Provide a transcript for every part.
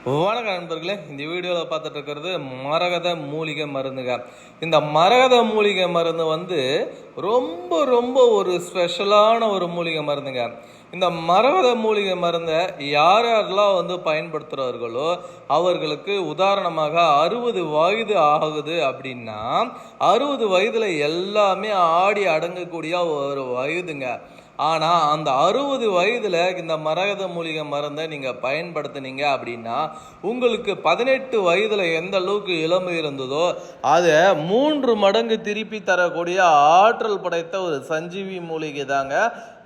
வணக்கம் நண்பர்களே, இந்த வீடியோவில் பார்த்துட்டு இருக்கிறது மரகத மூலிகை மருந்துங்க. இந்த மரகத மூலிகை மருந்து வந்து ரொம்ப ரொம்ப ஒரு ஸ்பெஷலான ஒரு மூலிகை மருந்துங்க. இந்த மரகத மூலிகை மருந்தை யார் யாரெல்லாம் வந்து பயன்படுத்துகிறார்களோ அவர்களுக்கு உதாரணமாக 60 வயது ஆகுது அப்படின்னா 60 வயதில் எல்லாமே ஆடி அடங்கக்கூடிய ஒரு வயதுங்க. ஆனால் அந்த 60 வயதில் இந்த மரகத மூலிகை மருந்தை நீங்கள் பயன்படுத்தினீங்க அப்படின்னா உங்களுக்கு 18 வயதில் எந்த அளவுக்கு இளமை இருந்ததோ அதை 3 மடங்கு திருப்பி தரக்கூடிய ஆற்றல் படைத்த ஒரு சஞ்சீவி மூலிகை தாங்க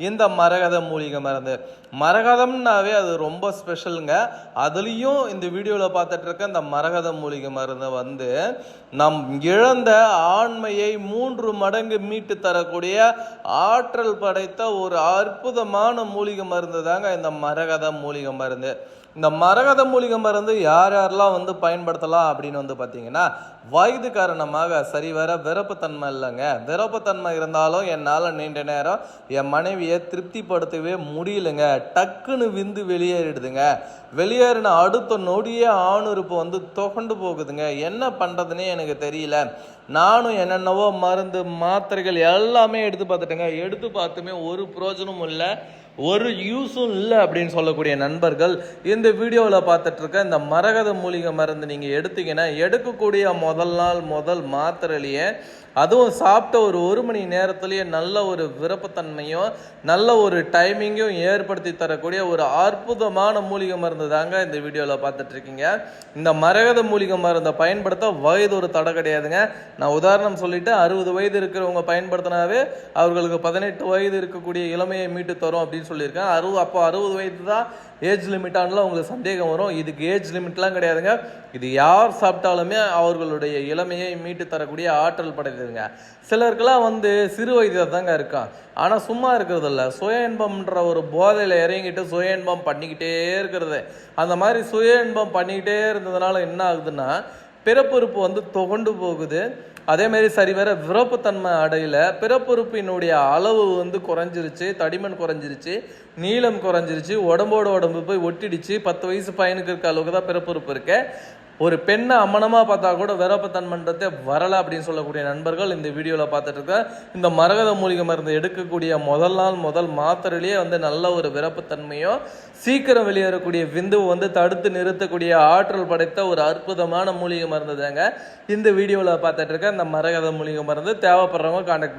இந்த மரகத மூலிகை மருந்து. மரகதம்னாவே அது ரொம்ப ஸ்பெஷலுங்க. அதுலேயும் இந்த வீடியோவில் பார்த்துட்டு இருக்க இந்த மரகத மூலிகை மருந்தை வந்து நம் இழந்த ஆண்மையை 3 மடங்கு மீட்டு தரக்கூடிய ஆற்றல் படைத்த ஒரு அற்புதமான மூலிகை மருந்து தாங்க இந்த மரகத மூலிகை மருந்து. இந்த மரகத மூலிகை மருந்து யார் யாரெல்லாம் வந்து பயன்படுத்தலாம் அப்படின்னு வந்து பார்த்தீங்கன்னா, வயது காரணமாக சரிவர விருப்பத்தன்மை இல்லைங்க. விருப்பத்தன்மை இருந்தாலும் என்னால் நீண்ட நேரம் என் மனைவியை திருப்திப்படுத்தவே முடியலைங்க. டக்குன்னு விந்து வெளியேறிடுதுங்க. வெளியேறின அடுத்த நொடியே ஆணுறுப்பு வந்து தொகண்டு போகுதுங்க. என்ன பண்ணுறதுன்னே எனக்கு தெரியல. நானும் என்னென்னவோ மருந்து மாத்திரைகள் எல்லாமே எடுத்து பார்த்துட்டேங்க. எடுத்து பார்த்துமே ஒரு பிரயோஜனமும் இல்லை, ஒரு யூஸும் இல்லை அப்படின்னு சொல்லக்கூடிய நண்பர்கள் இந்த வீடியோவில் பார்த்துட்டு இருக்க இந்த மரகத மூலிகை மருந்து நீங்கள் எடுத்தீங்கன்னா எடுக்கக்கூடிய முதல் நாள் முதல் மாத்திரையிலேயே அதுவும் சாப்பிட்ட ஒரு மணி நேரத்திலேயே நல்ல ஒரு விருப்பத்தன்மையும் நல்ல ஒரு டைமிங்கும் ஏற்படுத்தி தரக்கூடிய ஒரு அற்புதமான மூலிகை மருந்து தாங்க இந்த வீடியோவில் பார்த்துட்டு இருக்கீங்க. இந்த மரகத மூலிகை மருந்தை பயன்படுத்த வயது ஒரு தடை கிடையாதுங்க. நான் உதாரணம் சொல்லிட்டு 60 வயது இருக்கிறவங்க பயன்படுத்தினாவே அவர்களுக்கு 18 வயது இருக்கக்கூடிய இளமையை மீட்டு தரும் அப்படின்னு சொல்லியிருக்கேன். அப்போ 60 வயது தான் ஏஜ் லிமிட்டானலாம் உங்களுக்கு சந்தேகம் வரும். இதுக்கு ஏஜ் லிமிட்லாம் கிடையாதுங்க. இது யார் சாப்பிட்டாலுமே அவர்களுடைய இளமையை மீட்டு தரக்கூடிய ஆற்றல் படைத்ததுங்க. சிலருக்கெல்லாம் வந்து சிறு வயதில் தாங்க இருக்கான், ஆனால் சும்மா இருக்கிறது இல்லை, சுய இன்பம்ன்ற ஒரு போதையில் இறங்கிட்டு சுய இன்பம் பண்ணிக்கிட்டே இருக்கிறது. அந்த மாதிரி சுய இன்பம் பண்ணிக்கிட்டே இருந்ததுனால என்ன ஆகுதுன்னா பிறப்புறுப்பு வந்து தொகண்டு போகுது. அதேமாரி சரிவர விருப்பத்தன்மை அடையில பிறப்புறுப்பினுடைய அளவு வந்து குறைஞ்சிருச்சு, தடிமன் குறைஞ்சிருச்சு, நீளம் குறைஞ்சிருச்சு, உடம்போட உடம்பு போய் ஒட்டிடுச்சு. 10 வயசு பையனுக்கு இருக்க அளவுக்கு தான் பிறப்புறுப்பு இருக்கு. ஒரு பெண்ணை அம்மனமாக பார்த்தா கூட விருப்பத்தன்மன்றதே வரலை அப்படின்னு சொல்லக்கூடிய நண்பர்கள் இந்த வீடியோவில் பார்த்துட்டு இருக்க இந்த மரகத மூலிகை மருந்து எடுக்கக்கூடிய முதல் நாள் முதல் மாத்திரையிலேயே வந்து நல்ல ஒரு விருப்பத்தன்மையும் சீக்கிரம் வெளியேறக்கூடிய விந்துவை வந்து தடுத்து நிறுத்தக்கூடிய ஆற்றல் படைத்த ஒரு அற்புதமான மூலிகை மருந்து தாங்க இந்த வீடியோவில் பார்த்துட்டு இருக்க இந்த மரகத மூலிகை மருந்து. தேவைப்படுறவங்க கான்டாக்ட்